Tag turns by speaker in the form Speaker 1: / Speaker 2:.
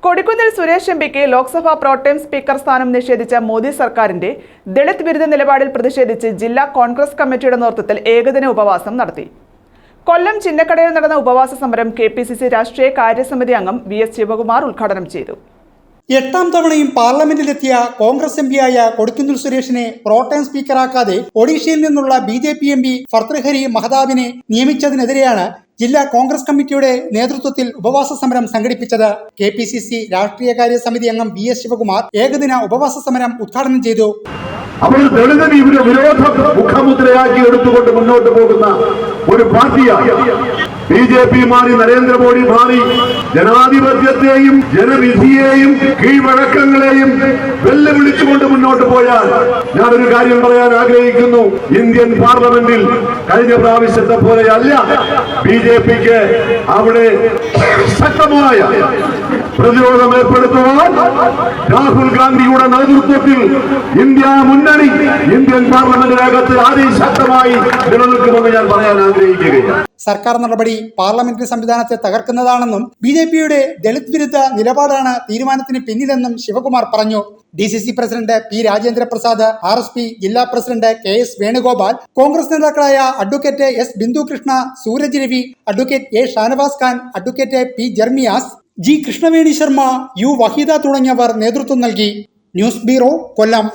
Speaker 1: Kodikunnil Suresh എംപിക്ക് Lok Sabha pro tem speaker സ്ഥാനം നിഷേധിച്ച മോദി സർക്കാരിന്റെ ദളിത് വിരുദ്ധ നിലപാടിൽ പ്രതിഷേധിച്ച് ജില്ലാ കോൺഗ്രസ് കമ്മിറ്റിയുടെ നേതൃത്വത്തിൽ ഏകദിന ഉപവാസം നടത്തി. കൊല്ലം ചിന്നക്കടയിൽ നടന്ന ഉപവാസ സമരം KPCC രാഷ്ട്രീയ കാര്യസമിതി അംഗം VS ശിവകുമാർ ഉദ്ഘാടനം ചെയ്തു.
Speaker 2: 8ാം തവണയും പാർലമെന്റിലെത്തിയ കോൺഗ്രസ് എംപിയായ കൊടിക്കുന്നിൽ സുരേഷിനെ പ്രോട്ടേം സ്പീക്കറാക്കാതെ ഒഡീഷയിൽ നിന്നുള്ള BJP MP ഭർതൃഹരി മഹതാബിനെ നിയമിച്ചതിനെതിരെയാണ് ജില്ലാ കോൺഗ്രസ് കമ്മിറ്റിയുടെ നേതൃത്വത്തിൽ ഉപവാസ സമരം സംഘടിപ്പിച്ചത്. KPCC രാഷ്ട്രീയകാര്യ സമിതി അംഗം VS ശിവകുമാർ ഏകദിന ഉപവാസ സമരം ഉദ്ഘാടനം ചെയ്തു.
Speaker 3: അവർ ദളിതന് ഇവരെ വിരോധ മുഖമുദ്രയാക്കി എടുത്തുകൊണ്ട് മുന്നോട്ട് പോകുന്ന ഒരു പാർട്ടിയാണ്. BJP മാറി, നരേന്ദ്രമോദി മാറി, ജനാധിപത്യത്തെയും ജനവിധിയെയും കീഴ്വഴക്കങ്ങളെയും വെല്ലുവിളിച്ചുകൊണ്ട് മുന്നോട്ട് പോയാൽ ഞാനൊരു കാര്യം പറയാൻ ആഗ്രഹിക്കുന്നു. ഇന്ത്യൻ പാർലമെന്റിൽ കഴിഞ്ഞ പ്രാവശ്യത്തെ പോലെയല്ല BJPക്ക് അവിടെ ശക്തമായ പ്രതിരോധം ഏർപ്പെടുത്തുവാൻ രാഹുൽ ഗാന്ധിയുടെ നേതൃത്വത്തിൽ ഇന്ത്യ മുന്നണി ഇന്ത്യൻ പാർലമെന്റിനകത്ത് അതിശക്തമായി നിലനിൽക്കുമെന്ന് ഞാൻ പറയാൻ ആഗ്രഹിക്കുകയാണ്.
Speaker 2: സർക്കാർ നടപടി പാർലമെന്ററി സംവിധാനത്തെ തകർക്കുന്നതാണെന്നും BJPയുടെ ദളിത് വിരുദ്ധ നിലപാടാണ് തീരുമാനത്തിന് പിന്നിലെന്നും ശിവകുമാർ പറഞ്ഞു. DCC president P Rajendra Prasad, RSP ജില്ലാ പ്രസിഡന്റ് KS വേണുഗോപാൽ, കോൺഗ്രസ് നേതാക്കളായ advocate S Bindu Krishna, Suraj Ravi, advocate A Shanavas Khan, advocate P Jermias, G Krishnaveni Sharma, U Waheeda തുടങ്ങിയവർ നേതൃത്വം നൽകി. ന്യൂസ് ബ്യൂറോ, കൊല്ലം.